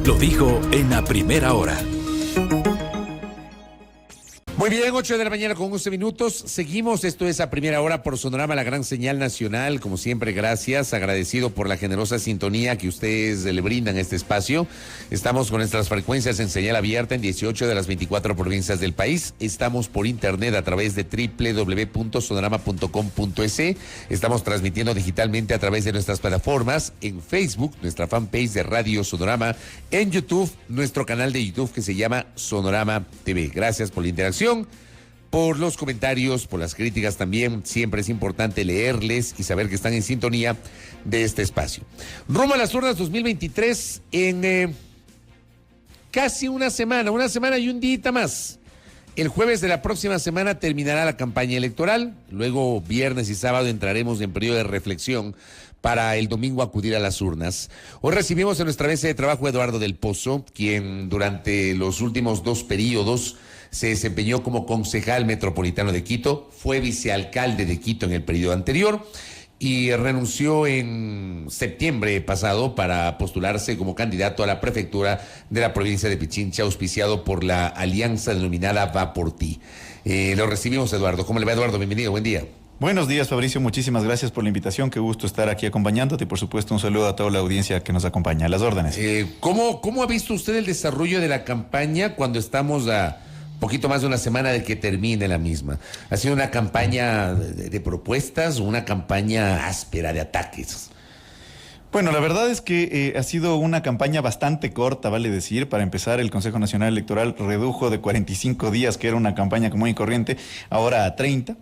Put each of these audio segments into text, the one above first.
Lo dijo en la primera hora. Muy bien, 8 de la mañana con 11 minutos. Seguimos, esto es a primera hora por Sonorama, la gran señal nacional. Como siempre, gracias, agradecido por la generosa sintonía que ustedes le brindan a este espacio. Estamos con nuestras frecuencias en señal abierta en 18 de las 24 provincias del país. Estamos por internet a través de www.sonorama.com.es. Estamos transmitiendo digitalmente a través de nuestras plataformas, en Facebook, nuestra fanpage de Radio Sonorama, en YouTube, nuestro canal de YouTube que se llama Sonorama TV. Gracias por la interacción, por los comentarios, por las críticas también. Siempre es importante leerles y saber que están en sintonía de este espacio. Rumbo a las urnas 2023 en casi una semana y un día más. El jueves de la próxima semana terminará la campaña electoral. Luego, viernes y sábado, entraremos en periodo de reflexión para el domingo acudir a las urnas. Hoy recibimos en nuestra mesa de trabajo a Eduardo del Pozo, quien durante los últimos 2 periodos se desempeñó como concejal metropolitano de Quito, fue vicealcalde de Quito en el periodo anterior y renunció en septiembre pasado para postularse como candidato a la prefectura de la provincia de Pichincha, auspiciado por la alianza denominada Va por Ti. Lo recibimos, Eduardo. ¿Cómo le va, Eduardo? Bienvenido, buen día. Buenos días, Fabricio. Muchísimas gracias por la invitación. Qué gusto estar aquí acompañándote y, por supuesto, un saludo a toda la audiencia que nos acompaña. A las órdenes. ¿Cómo ha visto usted el desarrollo de la campaña cuando estamos a poquito más de una semana de que termine la misma? ¿Ha sido una campaña de propuestas o una campaña áspera de ataques? Bueno, la verdad es que ha sido una campaña bastante corta, vale decir. Para empezar, el Consejo Nacional Electoral redujo de 45 días, que era una campaña común y corriente, ahora a 30.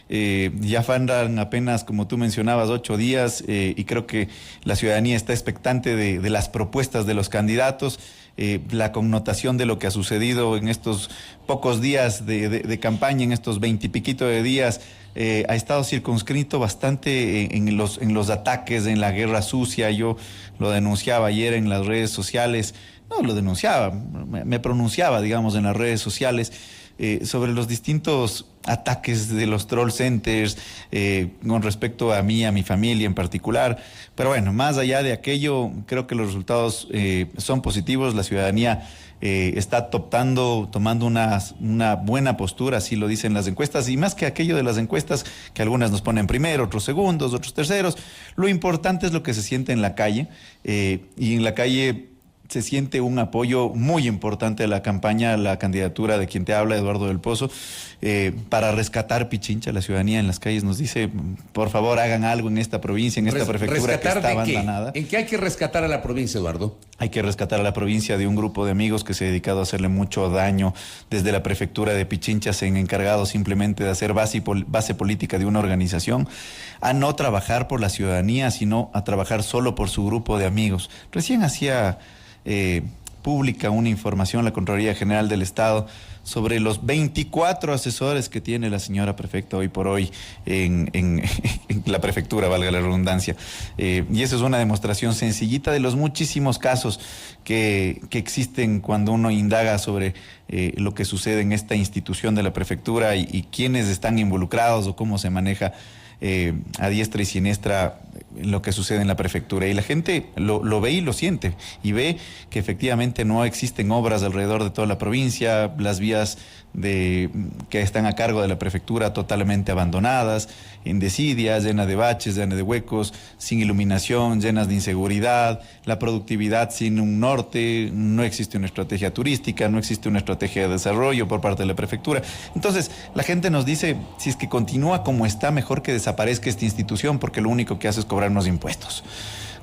Ya faltan apenas, como tú mencionabas, 8 días y creo que la ciudadanía está expectante de las propuestas de los candidatos. La connotación de lo que ha sucedido en estos pocos días de campaña, en estos 20 y piquito de días, ha estado circunscrito bastante en los ataques, en la guerra sucia. Yo lo denunciaba ayer en las redes sociales, no lo denunciaba, me pronunciaba, digamos, en las redes sociales sobre los distintos ataques de los troll centers con respecto a mí, a mi familia en particular. Pero bueno, más allá de aquello, creo que los resultados son positivos. La ciudadanía está tomando una buena postura, así lo dicen las encuestas, y más que aquello de las encuestas, que algunas nos ponen primero, otros segundos, otros terceros, lo importante es lo que se siente en la calle, y en la calle se siente un apoyo muy importante a la campaña, a la candidatura de quien te habla, Eduardo del Pozo, para rescatar Pichincha. La ciudadanía en las calles nos dice, por favor, hagan algo en esta provincia, en esta prefectura que está abandonada. ¿En qué hay que rescatar a la provincia, Eduardo? Hay que rescatar a la provincia de un grupo de amigos que se ha dedicado a hacerle mucho daño desde la prefectura de Pichincha. Se han encargado simplemente de hacer base política de una organización, a no trabajar por la ciudadanía, sino a trabajar solo por su grupo de amigos. Recién hacía pública una información la Contraloría General del Estado sobre los 24 asesores que tiene la señora prefecta hoy por hoy en la prefectura, valga la redundancia. Y eso es una demostración sencillita de los muchísimos casos que existen cuando uno indaga sobre lo que sucede en esta institución de la prefectura y quiénes están involucrados o cómo se maneja a diestra y siniestra lo que sucede en la prefectura. Y la gente lo ve y lo siente, y ve que efectivamente no existen obras alrededor de toda la provincia, las vías que están a cargo de la prefectura totalmente abandonadas, en desidia, llenas de baches, llenas de huecos, sin iluminación, llenas de inseguridad, la productividad sin un norte, no existe una estrategia turística, no existe una estrategia de desarrollo por parte de la prefectura. Entonces, la gente nos dice, si es que continúa como está, mejor que desaparezca esta institución, porque lo único que hace es cobrarnos impuestos.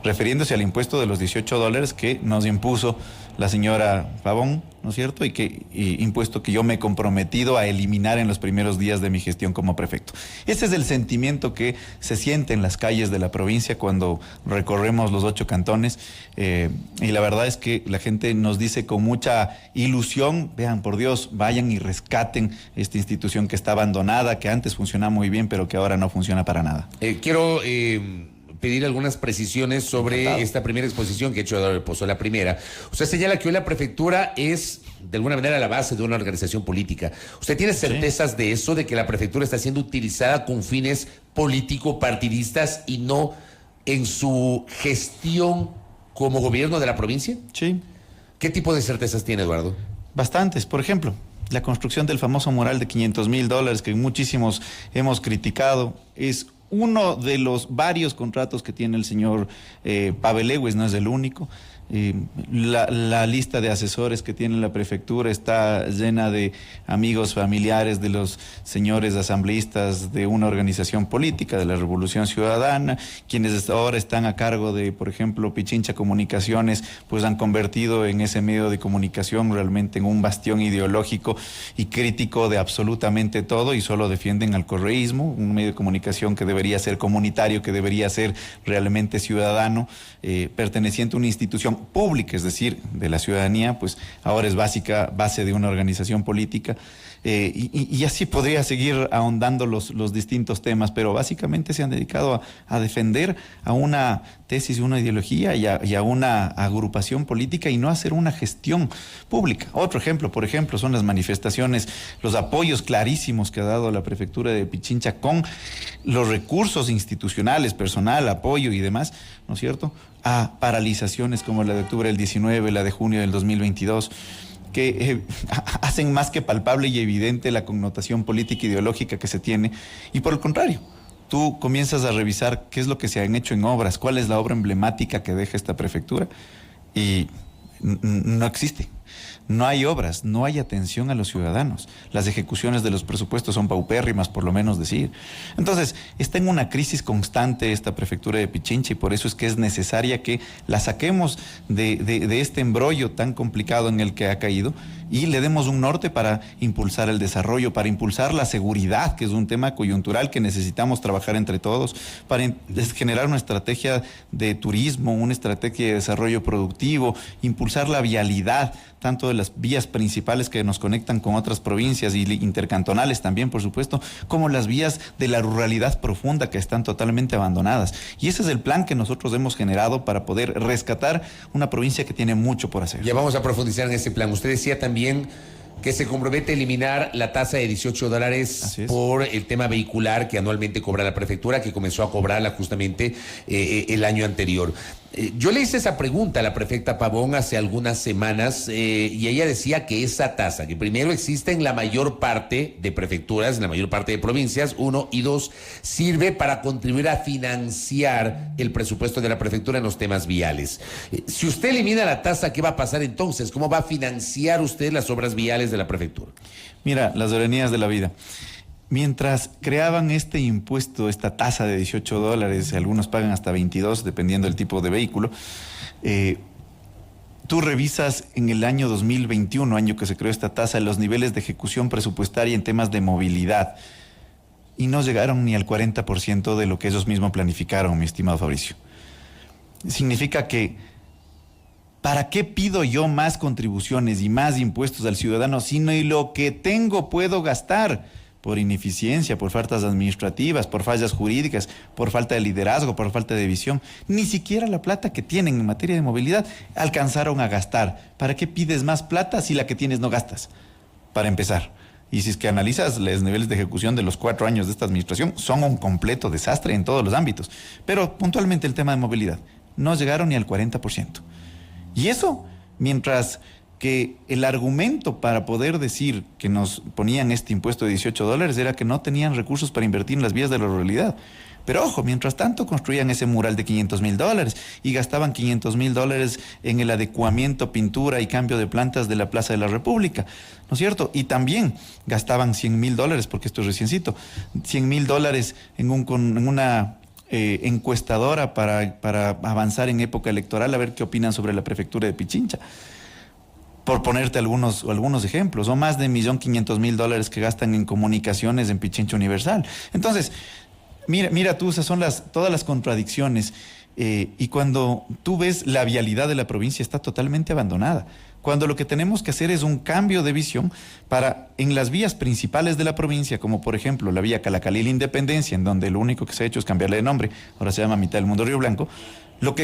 Refiriéndose al impuesto de los $18 que nos impuso la señora Pavón, ¿no es cierto? Y impuesto que yo me he comprometido a eliminar en los primeros días de mi gestión como prefecto. Ese es el sentimiento que se siente en las calles de la provincia cuando recorremos los 8 cantones, y la verdad es que la gente nos dice con mucha ilusión, vean, por Dios, vayan y rescaten esta institución que está abandonada, que antes funcionaba muy bien, pero que ahora no funciona para nada. Quiero pedir algunas precisiones sobre esta primera exposición que ha hecho Eduardo del Pozo. La primera, usted señala que hoy la prefectura es de alguna manera la base de una organización política. ¿Usted tiene certezas de eso, de que la prefectura está siendo utilizada con fines político-partidistas y no en su gestión como gobierno de la provincia? Sí. ¿Qué tipo de certezas tiene, Eduardo? Bastantes. Por ejemplo, la construcción del famoso mural de $500,000 que muchísimos hemos criticado es uno de los varios contratos que tiene el señor Pavel Lewis, no es el único. La lista de asesores que tiene la prefectura está llena de amigos familiares de los señores asambleístas de una organización política, de la Revolución Ciudadana, quienes ahora están a cargo de, por ejemplo, Pichincha Comunicaciones, pues han convertido en ese medio de comunicación realmente en un bastión ideológico y crítico de absolutamente todo, y solo defienden al correísmo, un medio de comunicación que debería ser comunitario, que debería ser realmente ciudadano, perteneciente a una institución pública, es decir, de la ciudadanía, pues ahora es base de una organización política, y así podría seguir ahondando los distintos temas, pero básicamente se han dedicado a defender a una tesis, una ideología y a una agrupación política, y no a hacer una gestión pública. Otro ejemplo, por ejemplo, son las manifestaciones, los apoyos clarísimos que ha dado la prefectura de Pichincha con los recursos institucionales, personal, apoyo y demás, ¿no es cierto?, a paralizaciones como la de octubre del 19, la de junio del 2022, que hacen más que palpable y evidente la connotación política e ideológica que se tiene. Y por el contrario, tú comienzas a revisar qué es lo que se han hecho en obras, cuál es la obra emblemática que deja esta prefectura, y no existe. No hay obras, no hay atención a los ciudadanos. Las ejecuciones de los presupuestos son paupérrimas, por lo menos decir. Entonces, está en una crisis constante esta prefectura de Pichincha, y por eso es que es necesaria que la saquemos de este embrollo tan complicado en el que ha caído, y le demos un norte para impulsar el desarrollo, para impulsar la seguridad, que es un tema coyuntural que necesitamos trabajar entre todos, para generar una estrategia de turismo, una estrategia de desarrollo productivo, impulsar la vialidad, tanto de las vías principales que nos conectan con otras provincias y intercantonales también, por supuesto, como las vías de la ruralidad profunda que están totalmente abandonadas. Y ese es el plan que nosotros hemos generado para poder rescatar una provincia que tiene mucho por hacer. Ya vamos a profundizar en ese plan. Usted decía también que se compromete a eliminar la tasa de $18 por el tema vehicular que anualmente cobra la prefectura, que comenzó a cobrarla justamente el año anterior. Yo le hice esa pregunta a la prefecta Pavón hace algunas semanas, y ella decía que esa tasa, que primero existe en la mayor parte de prefecturas, en la mayor parte de provincias, 1, y 2, sirve para contribuir a financiar el presupuesto de la prefectura en los temas viales. Si usted elimina la tasa, ¿qué va a pasar entonces? ¿Cómo va a financiar usted las obras viales de la prefectura? Mira, las ironías de la vida. Mientras creaban este impuesto, esta tasa de $18, algunos pagan hasta 22, dependiendo del tipo de vehículo, tú revisas en el año 2021, año que se creó esta tasa, los niveles de ejecución presupuestaria en temas de movilidad, y no llegaron ni al 40% de lo que ellos mismos planificaron, mi estimado Fabricio. Significa que, ¿para qué pido yo más contribuciones y más impuestos al ciudadano si no lo que tengo puedo gastar? Por ineficiencia, por faltas administrativas, por fallas jurídicas, por falta de liderazgo, por falta de visión. Ni siquiera la plata que tienen en materia de movilidad alcanzaron a gastar. ¿Para qué pides más plata si la que tienes no gastas? Para empezar. Y si es que analizas los niveles de ejecución de los 4 años de esta administración, son un completo desastre en todos los ámbitos. Pero puntualmente el tema de movilidad, no llegaron ni al 40%. Y eso, mientras que el argumento para poder decir que nos ponían este impuesto de $18 era que no tenían recursos para invertir en las vías de la ruralidad. Pero ojo, mientras tanto construían ese mural de $500,000 y gastaban $500,000 en el adecuamiento, pintura y cambio de plantas de la Plaza de la República, ¿no es cierto? Y también gastaban $100,000, porque esto es reciencito, $100,000 en una encuestadora para avanzar en época electoral, a ver qué opinan sobre la prefectura de Pichincha. Por ponerte algunos ejemplos, o más de $1.500.000 que gastan en comunicaciones en Pichincha Universal. Entonces, mira tú, esas son todas las contradicciones, y cuando tú ves la vialidad de la provincia está totalmente abandonada, cuando lo que tenemos que hacer es un cambio de visión para, en las vías principales de la provincia, como por ejemplo la vía Calacalí Independencia, en donde lo único que se ha hecho es cambiarle de nombre, ahora se llama Mitad del Mundo Río Blanco, lo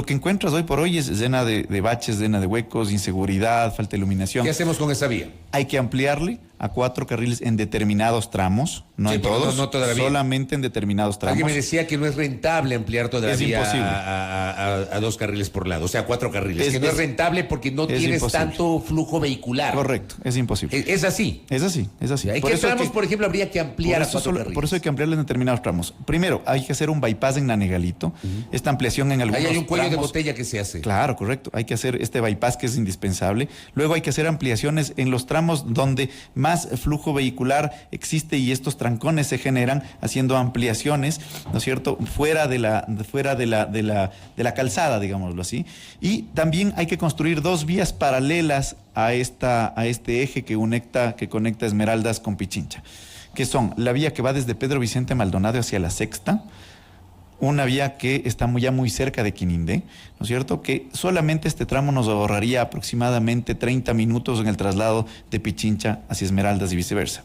que encuentras hoy por hoy es llena de baches, llena de huecos, inseguridad, falta de iluminación. ¿Qué hacemos con esa vía? Hay que ampliarle a 4 carriles en determinados tramos, No Sí, en pero todos, no todavía. solamente en determinados tramos. Alguien me decía que no es rentable ampliar todavía Es imposible. a 2 carriles por lado, o sea, 4 carriles. Que no es es rentable porque no es tienes imposible. tanto flujo vehicular. Correcto, es imposible. Es así. Es así, es así. ¿En Por qué eso tramos, que- por ejemplo, habría que ampliar a 4 carriles? Por eso hay que ampliarle en determinados tramos. Primero, hay que hacer un bypass en Nanegalito. Esta ampliación en algunos Ahí hay un cuello de tramos- botella que se hace. Claro, correcto. Hay que hacer este bypass que es indispensable. Luego hay que hacer ampliaciones en los tramos donde más flujo vehicular existe y estos trancones se generan haciendo ampliaciones, ¿no es cierto? Fuera de la calzada, digámoslo así. Y también hay que construir 2 vías paralelas a este eje que conecta Esmeraldas con Pichincha, que son la vía que va desde Pedro Vicente Maldonado hacia la Sexta, una vía que está ya muy cerca de Quinindé, ¿no es cierto? Que solamente este tramo nos ahorraría aproximadamente 30 minutos en el traslado de Pichincha hacia Esmeraldas y viceversa.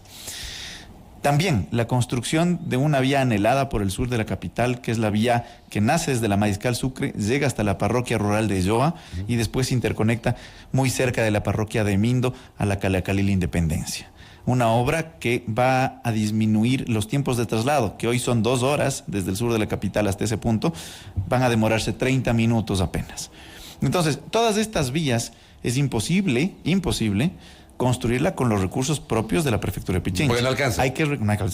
También la construcción de una vía anhelada por el sur de la capital, que es la vía que nace desde la Mariscal Sucre, llega hasta la parroquia rural de Yoa y después se interconecta muy cerca de la parroquia de Mindo a la Calacalil Independencia. Una obra que va a disminuir los tiempos de traslado, que hoy son 2 horas desde el sur de la capital hasta ese punto, van a demorarse 30 minutos apenas. Entonces, todas estas vías es imposible construirla con los recursos propios de la prefectura de Pichincha. Porque no alcanza.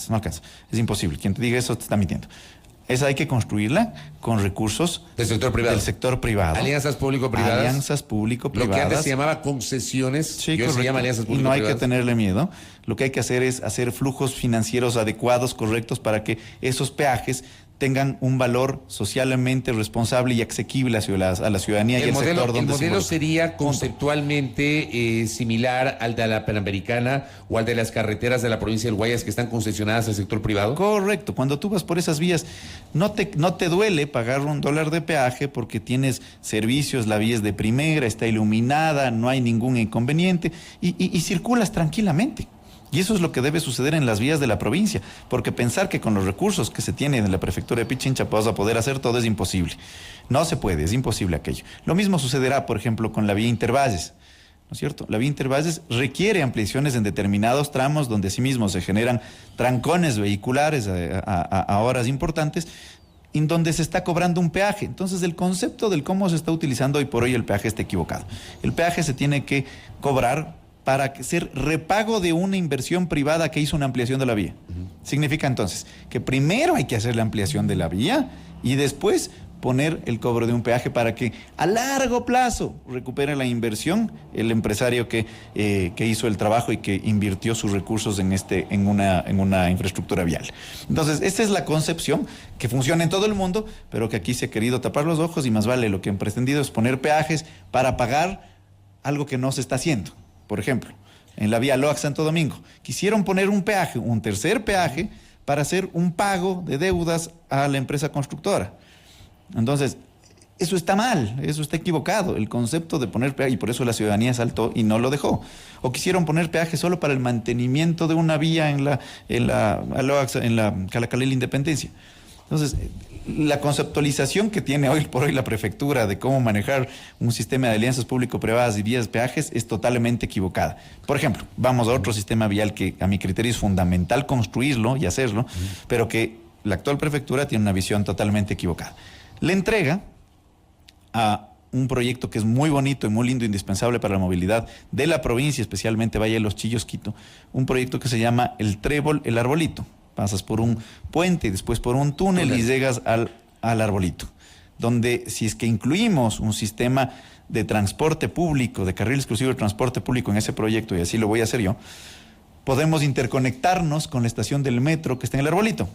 No alcanza. Es imposible. Quien te diga eso te está mintiendo. Esa hay que construirla con recursos Del sector privado. del sector privado. Alianzas público-privadas. Alianzas Lo público-privadas. que antes se llamaba concesiones, Sí, y hoy se correcto. llama alianzas Y no hay que público-privadas. tenerle miedo. Lo que hay que hacer es hacer flujos financieros adecuados, correctos, para que esos peajes tengan un valor socialmente responsable y asequible a la ciudadanía y El al sector modelo, donde el se modelo involucra. sería conceptualmente similar al de la Panamericana o al de las carreteras de la provincia del Guayas que están concesionadas al sector privado. Correcto. Cuando tú vas por esas vías, no te duele pagar $1 de peaje porque tienes servicios, la vía es de primera, está iluminada, no hay ningún inconveniente y circulas tranquilamente. Y eso es lo que debe suceder en las vías de la provincia, porque pensar que con los recursos que se tienen en la prefectura de Pichincha vas a poder hacer todo es imposible. No se puede, es imposible aquello. Lo mismo sucederá, por ejemplo, con la vía Intervalles, ¿no es cierto? La vía Intervalles requiere ampliaciones en determinados tramos donde asimismo se generan trancones vehiculares a horas importantes, en donde se está cobrando un peaje. Entonces el concepto del cómo se está utilizando hoy por hoy el peaje está equivocado. El peaje se tiene que cobrar para ser repago de una inversión privada que hizo una ampliación de la vía. Significa entonces que primero hay que hacer la ampliación de la vía y después poner el cobro de un peaje para que a largo plazo recupere la inversión el empresario que hizo el trabajo y que invirtió sus recursos en una infraestructura vial. Entonces, esta es la concepción que funciona en todo el mundo, pero que aquí se ha querido tapar los ojos y más vale lo que han pretendido es poner peajes para pagar algo que no se está haciendo. Por ejemplo, en la vía Loac-Santo Domingo, quisieron poner un peaje, un tercer peaje, para hacer un pago de deudas a la empresa constructora. Entonces, eso está mal, eso está equivocado. El concepto de poner peaje, y por eso la ciudadanía saltó y no lo dejó. O quisieron poner peaje solo para el mantenimiento de una vía en la Calacalil Independencia. Entonces, la conceptualización que tiene hoy por hoy la prefectura de cómo manejar un sistema de alianzas público-privadas y vías peajes es totalmente equivocada. Por ejemplo, vamos a otro sistema vial que a mi criterio es fundamental construirlo y hacerlo, pero que la actual prefectura tiene una visión totalmente equivocada. Le entrega a un proyecto que es muy bonito y muy lindo, indispensable para la movilidad de la provincia, especialmente Valle de los Chillos, Quito, un proyecto que se llama el Trébol, el Arbolito. Pasas por un puente, después por un túnel y llegas al Arbolito, donde si es que incluimos un sistema de transporte público, de carril exclusivo de transporte público en ese proyecto, y así lo voy a hacer yo, podemos interconectarnos con la estación del metro que está en el Arbolito.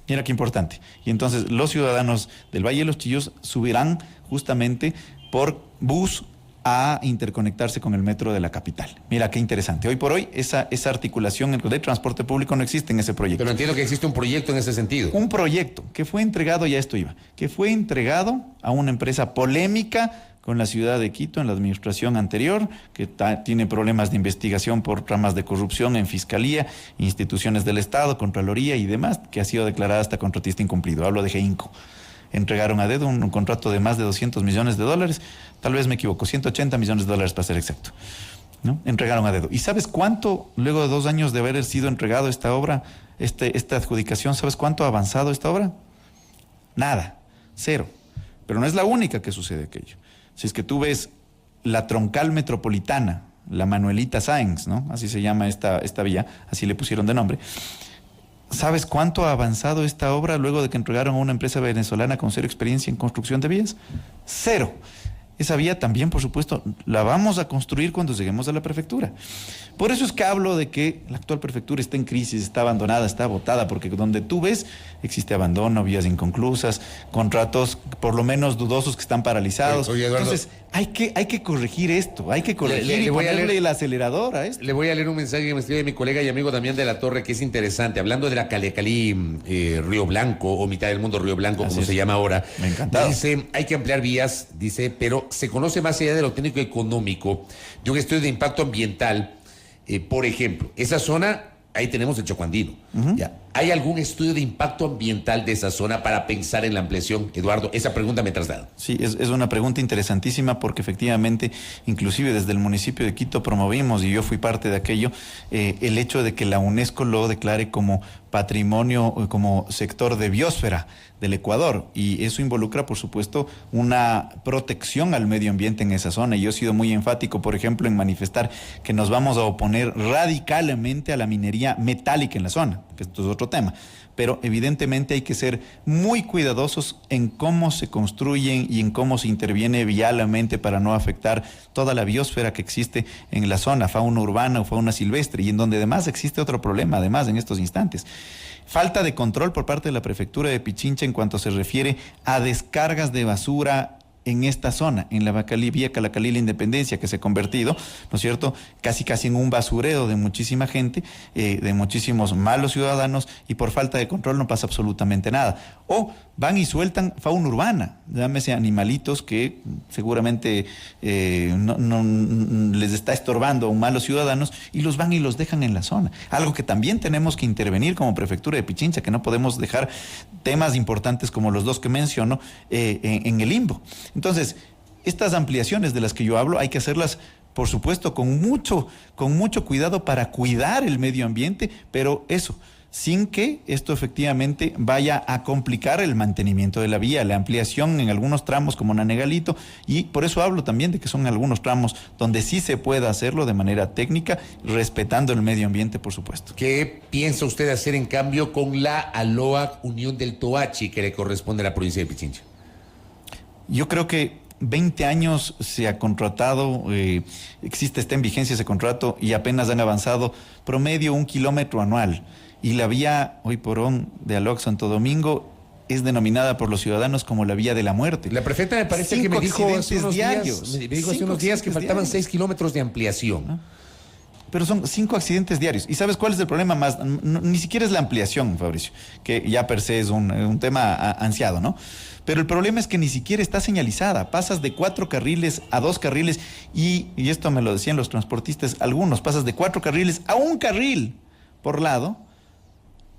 Mira qué importante. Y entonces los ciudadanos del Valle de los Chillos subirán justamente por bus a interconectarse con el metro de la capital. Mira qué interesante. Hoy por hoy esa articulación de transporte público no existe en ese proyecto. Pero entiendo que existe un proyecto en ese sentido. Un proyecto que fue entregado, ya esto iba, que fue entregado a una empresa polémica con la ciudad de Quito en la administración anterior, que tiene problemas de investigación por tramas de corrupción en fiscalía, instituciones del Estado, Contraloría y demás, que ha sido declarada hasta contratista incumplido. Hablo de GEINCO. Entregaron a dedo un contrato de más de $200 millones, tal vez me equivoco, $180 millones para ser exacto, ¿no? Entregaron a dedo. ¿Y sabes cuánto, luego de 2 años de haber sido entregado esta obra, esta adjudicación, ¿sabes cuánto ha avanzado esta obra? Nada, cero. Pero no es la única que sucede aquello. Si es que tú ves la troncal metropolitana, la Manuelita Sáenz, ¿no? Así se llama esta vía, así le pusieron de nombre. ¿Sabes cuánto ha avanzado esta obra luego de que entregaron a una empresa venezolana con cero experiencia en construcción de vías? Cero. Esa vía también, por supuesto, la vamos a construir cuando lleguemos a la prefectura. Por eso es que hablo de que la actual prefectura está en crisis, está abandonada, está agotada, porque donde tú ves existe abandono, vías inconclusas, contratos por lo menos dudosos que están paralizados. Oye, Eduardo, entonces, hay que corregir esto, hay que corregir y ponerle el acelerador a esto. Le voy a leer un mensaje que me escribe mi colega y amigo Damián de la Torre, que es interesante, hablando de la Cali Río Blanco, o mitad del mundo Río Blanco, Así como es. se llama ahora. Me encanta. Dice, hay que ampliar vías, dice, pero se conoce más allá de lo técnico y económico, de un estudio de impacto ambiental. Por ejemplo, esa zona, ahí tenemos el Chocuandino. ¿Ya? ¿Hay algún estudio de impacto ambiental de esa zona para pensar en la ampliación? Eduardo, esa pregunta me traslado. Sí, es una pregunta interesantísima porque efectivamente, inclusive desde el municipio de Quito promovimos, y yo fui parte de aquello, el hecho de que la UNESCO lo declare como patrimonio, como sector de biosfera del Ecuador, y eso involucra, por supuesto, una protección al medio ambiente en esa zona. Y yo he sido muy enfático, por ejemplo, en manifestar que nos vamos a oponer radicalmente a la minería metálica en la zona, que esto es otro tema. Pero evidentemente hay que ser muy cuidadosos en cómo se construyen y en cómo se interviene vialmente para no afectar toda la biosfera que existe en la zona, fauna urbana o fauna silvestre, y en donde además existe otro problema, además en estos instantes. Falta de control por parte de la prefectura de Pichincha en cuanto se refiere a descargas de basura en esta zona, en la vía Calacalí La Independencia, que se ha convertido, ¿no es cierto?, casi en un basurero de muchísima gente, de muchísimos malos ciudadanos, y por falta de control no pasa absolutamente nada. O van y sueltan fauna urbana, llámese animalitos que seguramente no les está estorbando a malos ciudadanos, y los van y los dejan en la zona. Algo que también tenemos que intervenir como prefectura de Pichincha, que no podemos dejar temas importantes como los dos que menciono en el limbo. Entonces, estas ampliaciones de las que yo hablo hay que hacerlas, por supuesto, con mucho cuidado para cuidar el medio ambiente, pero eso, sin que esto efectivamente vaya a complicar el mantenimiento de la vía, la ampliación en algunos tramos como Nanegalito, y por eso hablo también de que son algunos tramos donde sí se puede hacerlo de manera técnica, respetando el medio ambiente, por supuesto. ¿Qué piensa usted hacer en cambio con la ALOA Unión del Toachi, que le corresponde a la provincia de Pichincha? Yo creo que 20 años se ha contratado, está en vigencia ese contrato, y apenas han avanzado promedio 1 kilómetro anual. Y la vía hoy por hoy de Aloc Santo Domingo es denominada por los ciudadanos como la vía de la muerte. La prefecta me parece que me dijo hace unos días que faltaban 6 kilómetros de ampliación. ¿Ah? Pero son 5 accidentes diarios. ¿Y sabes cuál es el problema más? Ni siquiera es la ampliación, Fabricio, que ya per se es un tema ansiado, ¿no? Pero el problema es que ni siquiera está señalizada. Pasas de 4 carriles a 2 carriles y esto me lo decían los transportistas, algunos, pasas de 4 carriles a 1 carril por lado,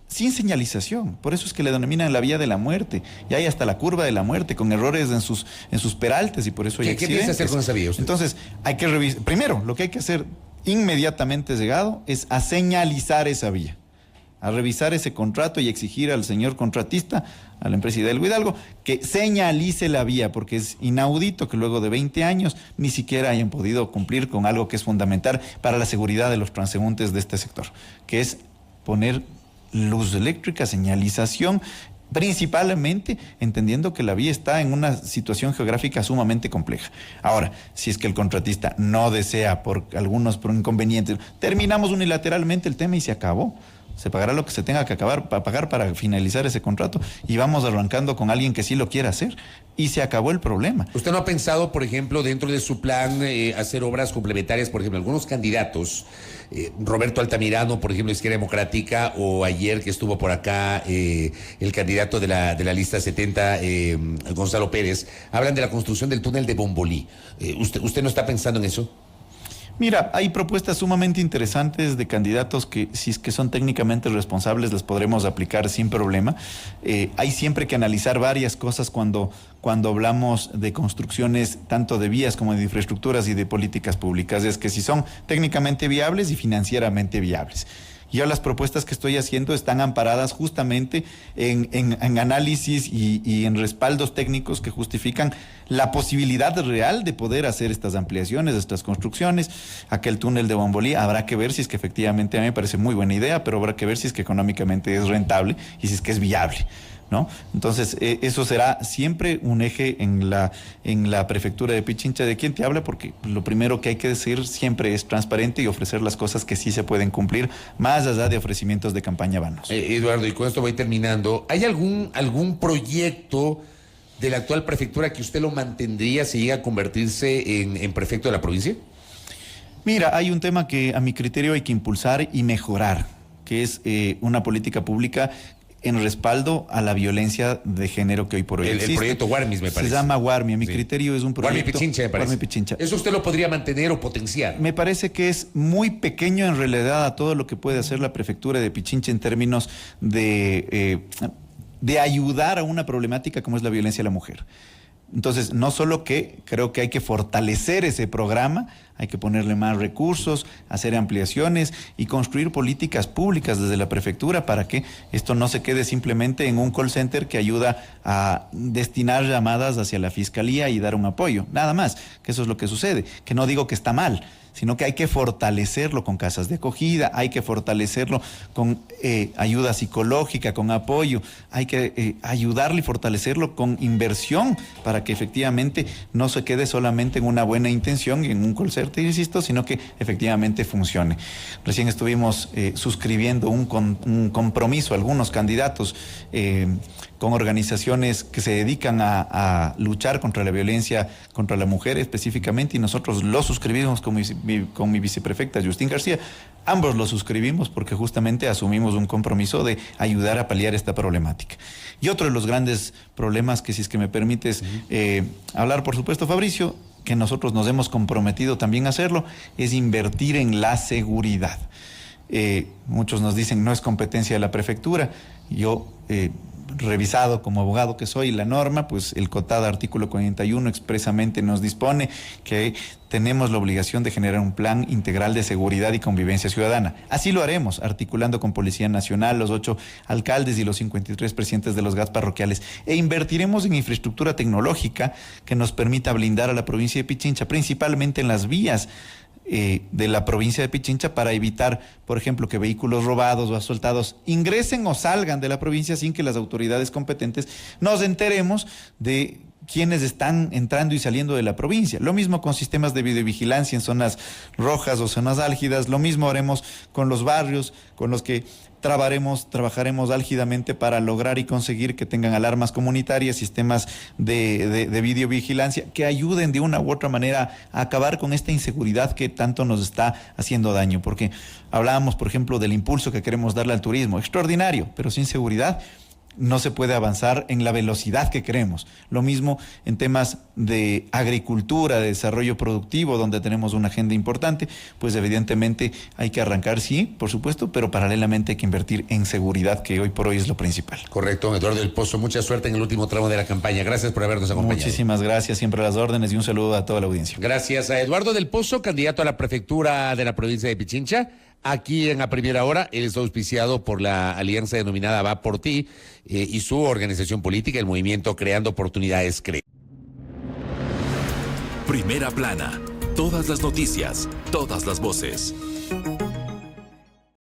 sin señalización. Por eso es que le denominan la vía de la muerte. Y hay hasta la curva de la muerte, con errores en sus peraltes, y por eso hay accidentes. ¿Qué piensa hacer con esa vía usted? Entonces, hay que revisar. Primero, lo que hay que hacer inmediatamente llegado es a señalizar esa vía, a revisar ese contrato y exigir al señor contratista, a la empresa Hidalgo, que señalice la vía, porque es inaudito que luego de 20 años ni siquiera hayan podido cumplir con algo que es fundamental para la seguridad de los transeúntes de este sector, que es poner luz eléctrica, señalización, principalmente entendiendo que la vía está en una situación geográfica sumamente compleja. Ahora, si es que el contratista no desea por inconvenientes, terminamos unilateralmente el tema y se acabó. Se pagará lo que se tenga que pagar para finalizar ese contrato, y vamos arrancando con alguien que sí lo quiera hacer, y se acabó el problema. ¿Usted no ha pensado, por ejemplo, dentro de su plan hacer obras complementarias? Por ejemplo, algunos candidatos, Roberto Altamirano, por ejemplo, Izquierda Democrática, o ayer que estuvo por acá el candidato de la lista 70, Gonzalo Pérez, hablan de la construcción del túnel de Bombolí. ¿Usted no está pensando en eso? Mira, hay propuestas sumamente interesantes de candidatos que, si es que son técnicamente responsables, las podremos aplicar sin problema. Hay siempre que analizar varias cosas cuando hablamos de construcciones tanto de vías como de infraestructuras y de políticas públicas. Es que si son técnicamente viables y financieramente viables. Yo las propuestas que estoy haciendo están amparadas justamente en análisis y en respaldos técnicos que justifican la posibilidad real de poder hacer estas ampliaciones, estas construcciones. Aquel túnel de Bombolí, habrá que ver si es que efectivamente, a mí me parece muy buena idea, pero habrá que ver si es que económicamente es rentable y si es que es viable, ¿no? Entonces, eso será siempre un eje en la prefectura de Pichincha de quien te habla, porque lo primero que hay que decir siempre es transparente y ofrecer las cosas que sí se pueden cumplir, más allá de ofrecimientos de campaña vanos. Eduardo, y con esto voy terminando. ¿Hay algún proyecto de la actual prefectura que usted lo mantendría si llega a convertirse en prefecto de la provincia? Mira, hay un tema que a mi criterio hay que impulsar y mejorar, que es una política pública en respaldo a la violencia de género que hoy por hoy existe. El proyecto Warmis, me parece. Se llama Warmi. A mi criterio es un proyecto... Warmi Pichincha, me parece. Warmi Pichincha. ¿Eso usted lo podría mantener o potenciar? Me parece que es muy pequeño en realidad a todo lo que puede hacer la prefectura de Pichincha en términos de ayudar a una problemática como es la violencia a la mujer. Entonces, no solo que creo que hay que fortalecer ese programa, hay que ponerle más recursos, hacer ampliaciones y construir políticas públicas desde la prefectura para que esto no se quede simplemente en un call center que ayuda a destinar llamadas hacia la fiscalía y dar un apoyo. Nada más, que eso es lo que sucede, que no digo que está mal, sino que hay que fortalecerlo con casas de acogida, hay que fortalecerlo con ayuda psicológica, con apoyo, hay que ayudarle y fortalecerlo con inversión para que efectivamente no se quede solamente en una buena intención y en un call center, insisto, sino que efectivamente funcione. Recién estuvimos suscribiendo un compromiso, algunos candidatos con organizaciones que se dedican a luchar contra la violencia contra la mujer específicamente, y nosotros lo suscribimos con mi viceprefecta Justín García. Ambos lo suscribimos porque justamente asumimos un compromiso de ayudar a paliar esta problemática. Y otro de los grandes problemas que, si es que me permites hablar, por supuesto, Fabricio, que nosotros nos hemos comprometido también a hacerlo, es invertir en la seguridad. Muchos nos dicen no es competencia de la prefectura. Yo revisado como abogado que soy la norma, pues el COTAD artículo 41 expresamente nos dispone que tenemos la obligación de generar un plan integral de seguridad y convivencia ciudadana. Así lo haremos, articulando con Policía Nacional, los 8 alcaldes y los 53 presidentes de los GATS parroquiales, e invertiremos en infraestructura tecnológica que nos permita blindar a la provincia de Pichincha, principalmente en las vías de la provincia de Pichincha, para evitar, por ejemplo, que vehículos robados o asaltados ingresen o salgan de la provincia sin que las autoridades competentes nos enteremos de quienes están entrando y saliendo de la provincia. Lo mismo con sistemas de videovigilancia en zonas rojas o zonas álgidas, lo mismo haremos con los barrios con los que trabajaremos álgidamente para lograr y conseguir que tengan alarmas comunitarias, sistemas de videovigilancia que ayuden de una u otra manera a acabar con esta inseguridad que tanto nos está haciendo daño. Porque hablábamos, por ejemplo, del impulso que queremos darle al turismo, extraordinario, pero sin seguridad no se puede avanzar en la velocidad que queremos. Lo mismo en temas de agricultura, de desarrollo productivo, donde tenemos una agenda importante, pues evidentemente hay que arrancar, sí, por supuesto, pero paralelamente hay que invertir en seguridad, que hoy por hoy es lo principal. Correcto, Eduardo del Pozo, mucha suerte en el último tramo de la campaña. Gracias por habernos acompañado. Muchísimas gracias, siempre a las órdenes, y un saludo a toda la audiencia. Gracias a Eduardo del Pozo, candidato a la prefectura de la provincia de Pichincha. Aquí en A Primera Hora, él es auspiciado por la alianza denominada Va por Ti y su organización política, el movimiento Creando Oportunidades CRE. Primera Plana, todas las noticias, todas las voces.